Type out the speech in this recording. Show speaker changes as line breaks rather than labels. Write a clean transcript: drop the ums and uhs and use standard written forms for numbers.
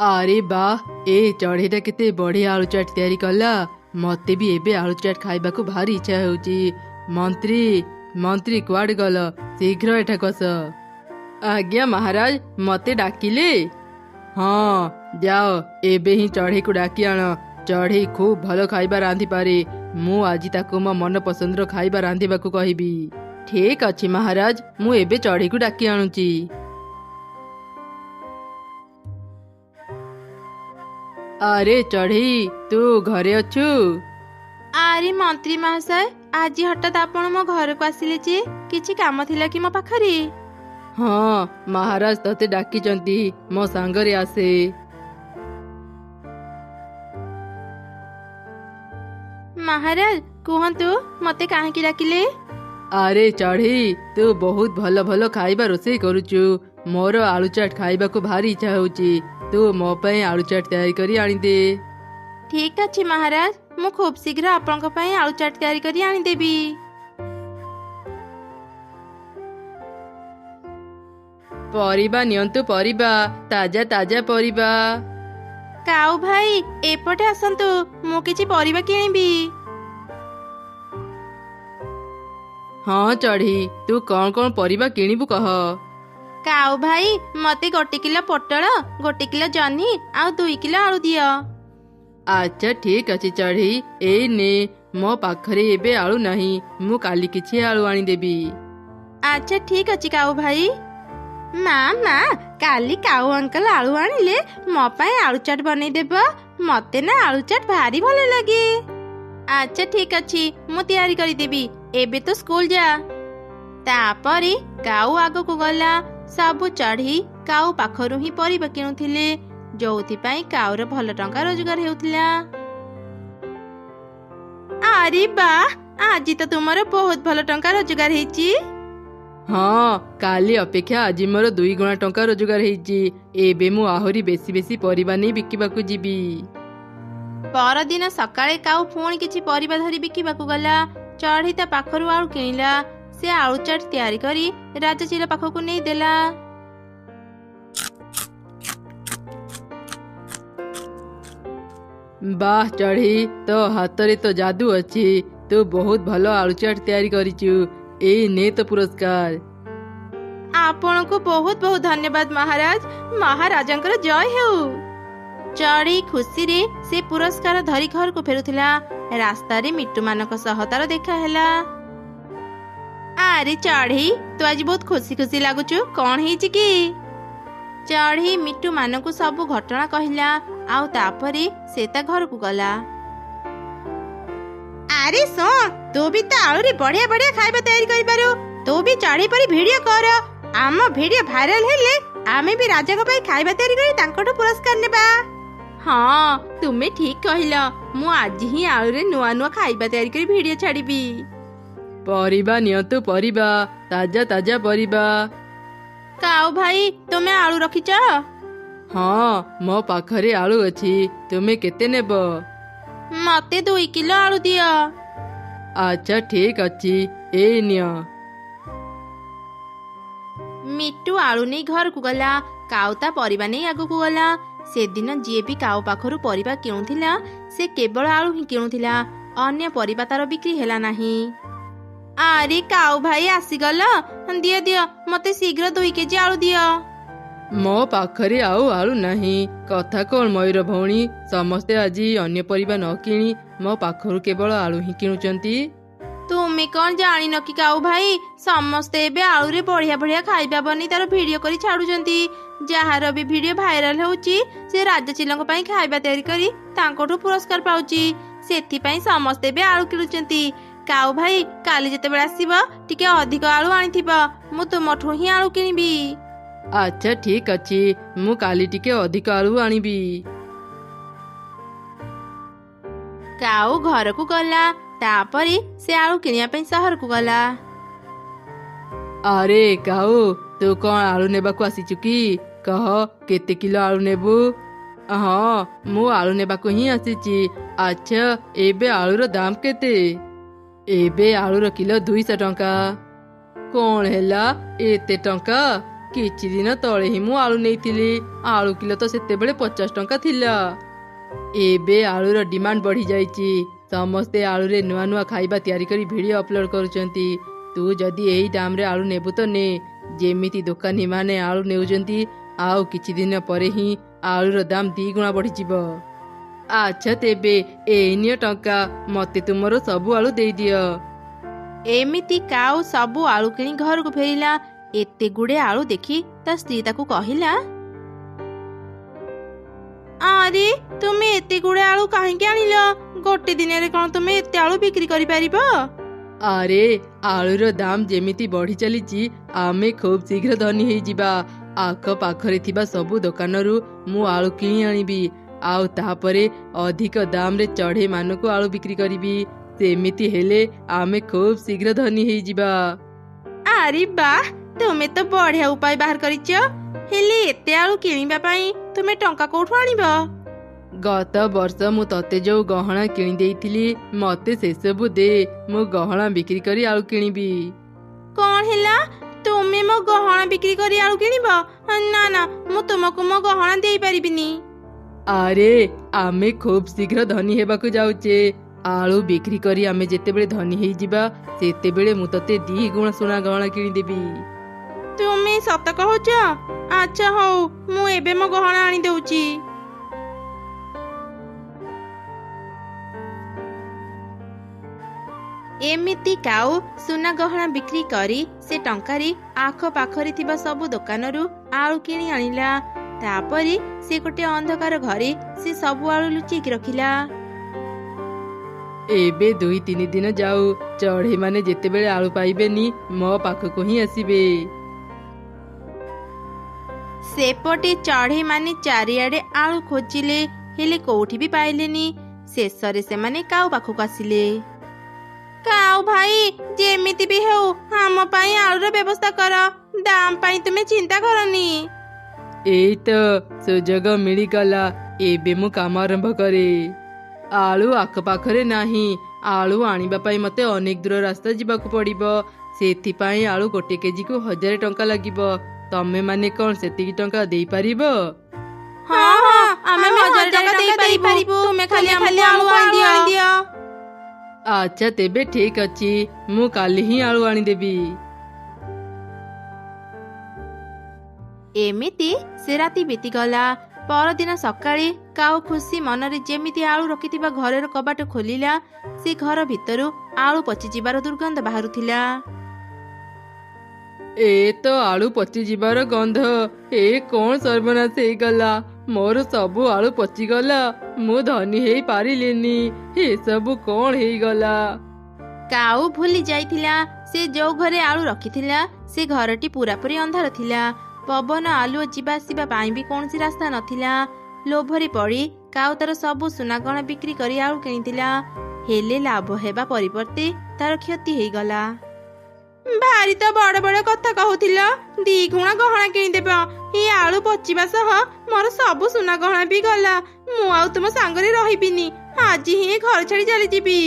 अरे वाह ए चढ़ेटा केते बढ़िया आलू चाट तैयारी कला। मते भी एबे आलू चाट खाइबा को भारी इच्छा होउची। मंत्री मंत्री कुआड गल शीघ्र एठा कस। आज्ञा महाराज मते डाकिले। हाँ जाओ एबे ही चढ़े को डाकी आण। चढ़े खूब भल खाइबा रांधि पारे। मु आज ताको मो मन पसंद रो खाइबा रांधिबा को कहिबी। ठीक अछि महाराज मु एबे चढ़े को डाकी आणुची। अरे चढ़ी तू घरे अच्छु?
आरे मंत्री महाशय आज हठात आपण मो घर को आसिले जे किछि काम थिला कि मो पाखरी?
हाँ महाराज तते डाकिचंती मो सांगरे आसे।
महाराज कुहंतु मते काहेकि डाकिले?
अरे चढ़ी तू बहुत भल भल खाइबा रोषेई करुचु। मोर आलू चाट खाइबा को भारी इच्छा होउची। तू मो पई आलू चाट तैयारी करी आनी दे।
ठीक अछि महाराज मु खूब शीघ्र आपनक पई आलू चाट तैयारी करी आनी देबी।
परिबा नियंतु परिबा ताजा ताजा परिबा।
काऊ भाई एपटे आसंतु मु किछि परिबा किनिबी।
हाँ चढ़ी तू कौन कौन परिबा किनिबु कह।
काऊ भाई मते 1 किलो पटल 1 किलो जह्नी आ 2 किलो आलू दियो।
अच्छा ठीक अछि चढ़ी ए ने मो पाखरे एबे आलू नहीं मु काली किछि आलू आनी देबी।
अच्छा ठीक अछि काऊ भाई। मामा काली काऊ अंकल आलू आनिले मो पई आलू चाट बनै देबो। मते ना आलू चाट भारी भले लागे। अच्छा ठीक अछि मु तैयारी करी देबी। एबे तो स्कूल जा। तापरे काऊ आगो को गला। सबु चढ़ी काऊ पाखरु ही परिबा किनुथिले जोथि पई काऊर भल टंका रोजगार हेउथिला। अरे वाह आज तो तुमर बहुत भल टंका रोजगार हेची।
हाँ काली अपेक्षा आज मोर 2 गुणा टंका रोजगार हेची। एबे मु आहुरी बेसी बेसी परिबा नै बिकिबाकू जीबी।
परदिन सकाळे काऊ पुणी किछि परिबा धरी बिकिबाकू गला। चढ़ी ता पाखरु आलू किनिला। से आलू चाट तैयारी करी राजा चिला पाखकू नै देला।
वाह चढ़ी तो हातरे तो जादू अछि। तू बहुत भलो आलू चाट तैयारी करिचु। ए ने तो पुरस्कार।
आपनको बहुत बहुत धन्यवाद महाराज। महाराजंकर जय हेउ। चढ़ी खुशी रे से पुरस्कार धरी घर को फेरुथिला। रास्ता रे मिट्टू मानक सहतार देखा हैला। अरे चढ़ी तू आज बहुत खुशी खुशी लागुचु कौन हेची की? चढ़ी मिट्टू मानकू सब घटना कहिला आउ तापरे से ता घर को गला। अरे सो तू भी तो आलू रे बढ़िया बढ़िया खाइबा तैयारी करि पारो। तू भी चढ़ी परी वीडियो कर। आम वीडियो वायरल हेले आमे भी राजा को पई खाइबा तैयारी करी तांकोटो पुरस्कार नेबा। हाँ तुमे ठीक कहिला। मु आज ही आलू रे नुआ नुआ खाइबा तैयारी करी वीडियो छाड़ीबी।
परिबा नियंतु परिबा ताजा ताजा परिबा।
काऊ भाई तुमे आलू रखिच?
हाँ मो पाखरे आलू अछि। तुमे केते नेबो?
मते 2 किलो आलू दियो।
अच्छा ठीक अछि ए निया।
मिट्टू आलू नहीं घर को गला। काऊ ता परिबा नहीं आगो को गला। से दिन जे भी काऊ पाखरु परिबा किणुथिला से केवल आलू ही किणुथिला। अन्य परिबा तार बिक्री हेला नाही। अरे काऊ भाई आसीगल दियो दियो मते शीघ्र 2 केजी आलू दियो।
मो पाखरे आउ आलू नहीं। कथा कौन मयूर भौणी समस्ते आज अन्य परिबा न किणी मो पाखरु केवल आलू ही किणुचंती।
तुमे कौन जानी न कि काऊ भाई समस्ते एबे आलू रे बढ़िया बढ़िया खाइबा बनी तार वीडियो करी छाडुचंती। जहार भी वीडियो वायरल होउची से राजा चिलंक पई खाइबा तैयारी करी तांकोठु पुरस्कार पाउची। सेथि पई समस्ते एबे आलू किणुचंती। काऊ भाई काली जते बेला आसीबो टिके अधिक आलू आनिथिबो मु तुमठु ही आलू किनिबी।
अच्छा ठीक अछि मु काली टिके अधिक आलू आनिबी।
काऊ घर को गला। तापरे से आलू किनिया पई शहर को गला।
अरे काऊ तू कौन आलू नेबाकू आसीचु की? कह केते किलो आलू नेबू? हाँ मु आलू नेबाकू ही आसीची। अच्छा एबे आलू रो दाम केते? एबे आलू रो किलो 200 टंका। कौन हैला एते टंका? କିଛି ଦିନ ତଳେ ହିଁ ମୁଁ ଆଳୁ ନେଇଥିଲି। ଆଳୁ କିଲୋ ତ ସେତେବେଳେ 50 ଟଙ୍କା ଥିଲା। ଏବେ ଆଳୁର ଡିମାଣ୍ଡ ବଢି ଯାଇଛି। ସମସ୍ତେ ଆଳୁରେ ନୂଆ ନୂଆ ଖାଇବା ତିଆରି କରି ଭିଡିଓ ଅପଲୋଡ କରୁଛନ୍ତି। ତୁ ଯଦି ଏହି ଦାମରେ ଆଳୁ ନେବୁ ତ ନେ। ଯେମିତି ଦୋକାନୀ ମାନେ ଆଳୁ ନେଉଛନ୍ତି, ଆଉ କିଛି ଦିନ ପରେ ହିଁ ଆଳୁର ଦାମ 2 ଗୁଣା ବଢିଯିବ। ଆଚ୍ଛା ତେବେ ଏଇ ନିଅ ଟଙ୍କା, ମତେ ତୁମର ସବୁ ଆଳୁ ଦେଇଦିଅ।
ଏମିତି କାଉ ସବୁ ଆଳୁ କିଣି ଘରକୁ ଫେରିଲା। ଏତେ ଗୁଡେ ଆଳୁ ଦେଖି ତା ସ୍ତ୍ରୀ ତାକୁ କହିଲା, ଆରେ ତୁମେ ଏତେ ଗୁଡେ ଆଳୁ କାହିଁକି ଆଣିଲ? ଗୋଟେ ଦିନରେ କଣ ତୁମେ ଏତେ ଆଳୁ ବିକ୍ରି କରିପାରିବ?
ଆରେ ଆଳୁର ଦାମ ଯେମିତି ବଢି ଚାଲିଛି, ଆମେ ଖୁବ ଶୀଘ୍ର ଧନୀ ହେଇଯିବା। ଆଖ ପାଖରେ ଥିବା ସବୁ ଦୋକାନରୁ ମୁଁ ଆଳୁ କିଣି ଆଣିବି, ଆଉ ତାପରେ ଅଧିକ ଦାମରେ ଚଢେଇ ମାନଙ୍କୁ ଆଳୁ ବିକ୍ରି କରିବି। ସେମିତି ହେଲେ ଆମେ ଖୁବ ଶୀଘ୍ର ଧନୀ ହେଇଯିବା।
ଆରେ ବାଃ, ତୁମେ ତ ବଢିଆ ଉପାୟ ବାହାର କରିଛ। ହେଲେ ଏତେ ଆଳୁ କିଣିବା ପାଇଁ ତୁମେ ଟଙ୍କା କୋଉଠୁ ଆଣିବ?
ଗତ ବର୍ଷ ମୁଁ ତତେ ଯୋଉ ଗହଣା କିଣି ଦେଇଥିଲି, ମତେ ସେସବୁ ଦେ। ମୁଁ ଗହଣା ବିକ୍ରି କରି ଆଳୁ କିଣିବି।
କଣ ହେଲା? ତୁମେ ମୋ ଗହଣା ବିକ୍ରି କରି ଆଳୁ କିଣିବ? ନା ନା, ମୁଁ ତୁମକୁ ମୋ ଗହଣା ଦେଇପାରିବିନି।
ଆରେ ଆମେ ଖୁବ ଶୀଘ୍ର ଧନୀ ହେବାକୁ ଯାଉଛେ। ଆଳୁ ବିକ୍ରି କରି ଆମେ ଯେତେବେଳେ ଧନୀ ହେଇଯିବା, ସେତେବେଳେ ମୁଁ ତତେ 2 ଗୁଣ ସୁନା ଗହଣା କିଣିଦେବି।
ତୁମେ ସତ କହୁଛ? ଆଚ୍ଛା ହଉ, ମୁଁ ଏବେ ମୋ ଗହଣା ଆଣି ଦଉଛି। ଏମିତି କାଉ ସୁନା ଗହଣା ବିକ୍ରି କରି ସେ ଟଙ୍କାରେ ଆଖ ପାଖରେ ଥିବା ସବୁ ଦୋକାନରୁ ଆଳୁ କିଣି ଆଣିଲା। ତାପରେ ସେ ଗୋଟେ ଅନ୍ଧକାର ଘରେ ସେ ସବୁ ଆଳୁ ଲୁଚେଇକି ରଖିଲା।
ଏବେ 2-3 ଦିନ ଯାଉ, ଚଢେଇ ମାନେ ଯେତେବେଳେ ଆଳୁ ପାଇବେନି, ମୋ ପାଖକୁ ହିଁ ଆସିବେ।
ସେପଟେ ଚଢେଇ ମାନେ ଚାରିଆଡେ ଆଳୁ ଖୋଜିଲେ, ହେଲେ କୋଉଠି ବି ପାଇଲେନି। ଶେଷରେ ସେମାନେ କାଉ ପାଖକୁ ଆସିଲେ। କାଉ ଭାଇ, ଯେମିତି ବି ହେଉ ଆମ ପାଇଁ ଆଳୁର ବ୍ୟବସ୍ଥା କର। ଦାମ ପାଇଁ ତୁମେ ଚିନ୍ତା କରନି।
ଏଇ ତ ସୁଯୋଗ ମିଳିଗଲା। ଏବେ ମୁଁ କାମ ଆରମ୍ଭ କରେ। ଆଳୁ ଆଖପାଖରେ ନାହିଁ। ଆଳୁ ଆଣିବା ପାଇଁ ମତେ ଅନେକ ଦୂର ରାସ୍ତା ଯିବାକୁ ପଡିବ। ସେଥିପାଇଁ ଆଳୁ 1 କେଜିକୁ 1000 ଟଙ୍କା ଲାଗିବ। ତମେ ମାନେ କଣ ସେତିକି ଟଙ୍କା ଦେଇପାରିବ?
ହଁ ହଁ, ଆମେ 1000 ଟଙ୍କା ଦେଇପାରିବୁ। ତୁମେ ଖାଲି ଆମକୁ ଆଳୁ ଆଣିଦିଅ।
ଆଚ୍ଛା ତେବେ ଠିକ ଅଛି, ମୁଁ କାଲି ହିଁ ଆଳୁ ଆଣିଦେବି।
ଏମିତି ସେ ରାତି ବିତିଗଲା। ପରଦିନ ସକାଳେ କାଉ ଖୁସି ମନରେ ଯେମିତି ଆଳୁ ରଖିଥିବା ଘରର କବାଟ ଖୋଲିଲା, ସେ ଘର ଭିତରୁ ଆଳୁ ପଚିଯିବାର ଦୁର୍ଗନ୍ଧ ବାହାରୁଥିଲା।
ଏ ତ ଆଳୁ ପଚିଯିବାର ଗନ୍ଧ। ଏ କଣ ସର୍ବନାଶ ହେଇଗଲା? ମୋର ସବୁ ଆଳୁ ପଚିଗଲା। ମୁଁ ଧନୀ ହେଇ ପାରିଲିନି। ଏସବୁ କଣ ହେଇଗଲା?
କାଉ ଭୁଲି ଯାଇଥିଲା ସେ ଯୋଉ ଘରେ ଆଳୁ ରଖିଥିଲା, ସେ ଘରଟି ପୁରାପୁରି ଅନ୍ଧାର ଥିଲା। ପବନ ଆଲୁଅ ଯିବା ଆସିବା ପାଇଁ ବି କୌଣସି ରାସ୍ତା ନଥିଲା। ଲୋଭରେ ପଡି କାଉ ତାର ସବୁ ସୁନା ଗହଣା ବିକ୍ରି କରି ଆଳୁ କିଣିଥିଲା। ହେଲେ ଲାଭ ହେବା ପରିବର୍ତ୍ତେ ତାର କ୍ଷତି ହେଇଗଲା। ଭାରି ତ ବଡ ବଡ କଥା କହୁଥିଲ, 2 ଗୁଣା ଗହଣା କିଣିଦେବ। ଏଇ ଆଳୁ ପଚିବା ସହ ମୋର ସବୁ ସୁନା ଗହଣା ବି ଗଲା। ମୁଁ ଆଉ ତୁମ ସାଙ୍ଗରେ ରହିବିନି। ଆଜି ହିଁ ଘର ଛାଡି ଚାଲିଯିବି।